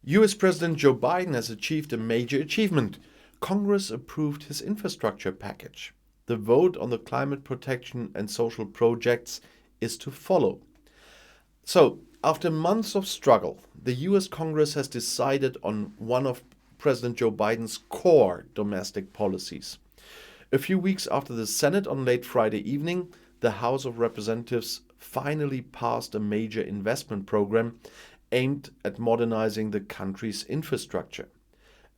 US President Joe Biden has achieved a major achievement. Congress approved his infrastructure package. The vote on the climate protection and social projects is to follow. So, after months of struggle, the US Congress has decided on one of President Joe Biden's core domestic policies. A few weeks after the Senate on late Friday evening, the House of Representatives finally passed a major investment program aimed at modernizing the country's infrastructure.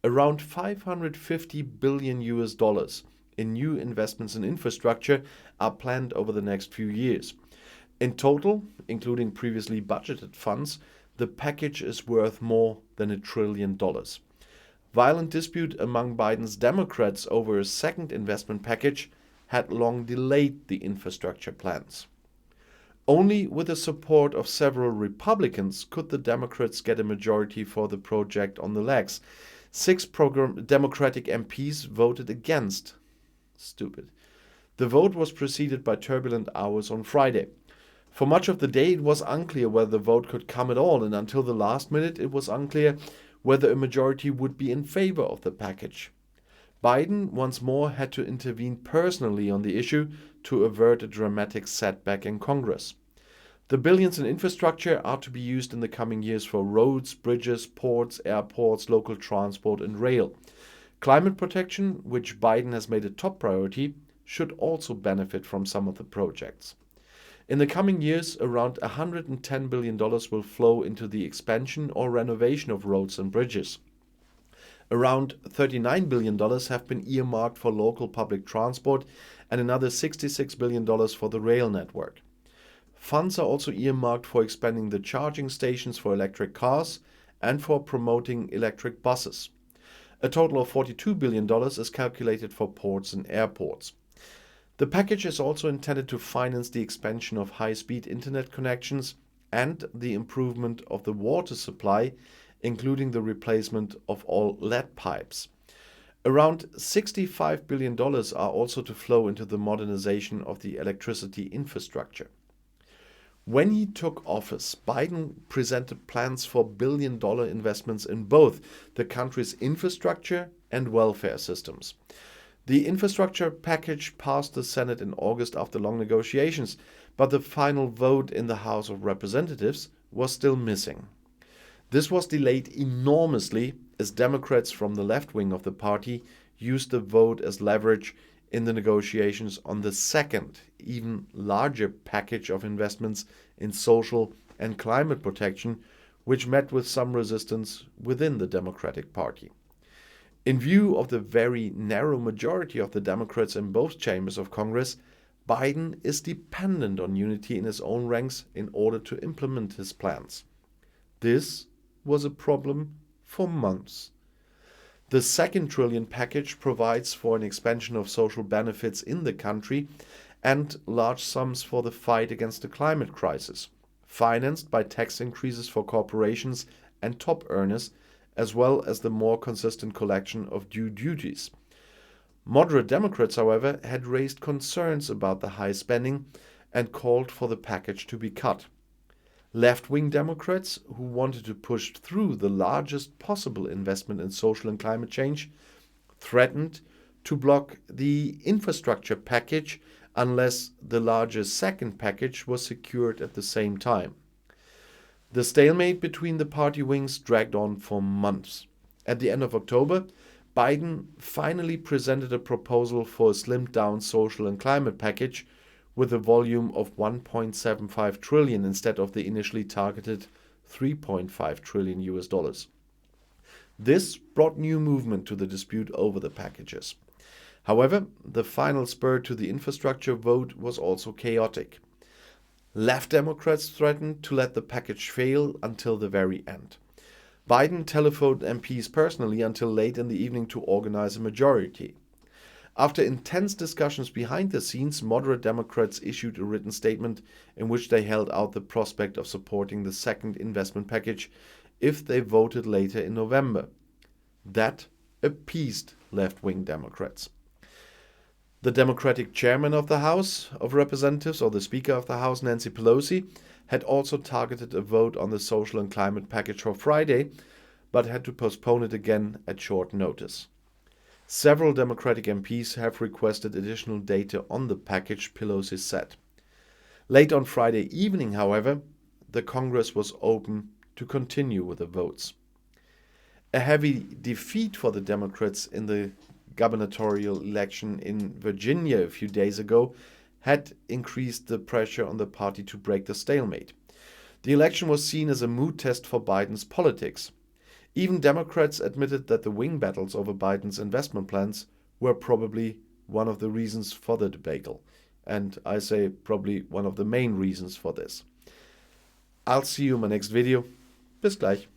Around 550 billion US dollars in new investments in infrastructure are planned over the next few years. In total, including previously budgeted funds, the package is worth more than $1 trillion. Violent dispute among Biden's Democrats over a second investment package had long delayed the infrastructure plans. Only with the support of several Republicans could the Democrats get a majority for the project on the legs. 6 Democratic MPs voted against. Stupid. The vote was preceded by turbulent hours on Friday. For much of the day, it was unclear whether the vote could come at all, and until the last minute, it was unclear whether a majority would be in favor of the package. Biden once more had to intervene personally on the issue to avert a dramatic setback in Congress. The billions in infrastructure are to be used in the coming years for roads, bridges, ports, airports, local transport, and rail. Climate protection, which Biden has made a top priority, should also benefit from some of the projects. In the coming years, around $110 billion will flow into the expansion or renovation of roads and bridges. Around $39 billion have been earmarked for local public transport and another $66 billion for the rail network. Funds are also earmarked for expanding the charging stations for electric cars and for promoting electric buses. A total of $42 billion is calculated for ports and airports. The package is also intended to finance the expansion of high-speed internet connections and the improvement of the water supply, including the replacement of all lead pipes. Around $65 billion are also to flow into the modernization of the electricity infrastructure. When he took office, Biden presented plans for billion-dollar investments in both the country's infrastructure and welfare systems. The infrastructure package passed the Senate in August after long negotiations, but the final vote in the House of Representatives was still missing. This was delayed enormously as Democrats from the left wing of the party used the vote as leverage in the negotiations on the second, even larger package of investments in social and climate protection, which met with some resistance within the Democratic Party. In view of the very narrow majority of the Democrats in both chambers of Congress, Biden is dependent on unity in his own ranks in order to implement his plans. This was a problem for months. The second trillion package provides for an expansion of social benefits in the country and large sums for the fight against the climate crisis, financed by tax increases for corporations and top earners, as well as the more consistent collection of due duties. Moderate Democrats, however, had raised concerns about the high spending and called for the package to be cut. Left-wing Democrats, who wanted to push through the largest possible investment in social and climate change, threatened to block the infrastructure package unless the larger second package was secured at the same time. The stalemate between the party wings dragged on for months. At the end of October, Biden finally presented a proposal for a slimmed-down social and climate package with a volume of $1.75 trillion instead of the initially targeted $3.5 trillion US dollars. This brought new movement to the dispute over the packages. However, the final spur to the infrastructure vote was also chaotic. Left Democrats threatened to let the package fail until the very end. Biden telephoned MPs personally until late in the evening to organize a majority. After intense discussions behind the scenes, moderate Democrats issued a written statement in which they held out the prospect of supporting the second investment package if they voted later in November. That appeased left-wing Democrats. The Democratic chairman of the House of Representatives, or the Speaker of the House, Nancy Pelosi, had also targeted a vote on the social and climate package for Friday, but had to postpone it again at short notice. Several Democratic MPs have requested additional data on the package, Pelosi said. Late on Friday evening, however, the Congress was open to continue with the votes. A heavy defeat for the Democrats in the gubernatorial election in Virginia a few days ago had increased the pressure on the party to break the stalemate. The election was seen as a mood test for Biden's politics. Even Democrats admitted that the wing battles over Biden's investment plans were probably one of the reasons for the debacle. And I say probably one of the main reasons for this. I'll see you in my next video. Bis gleich.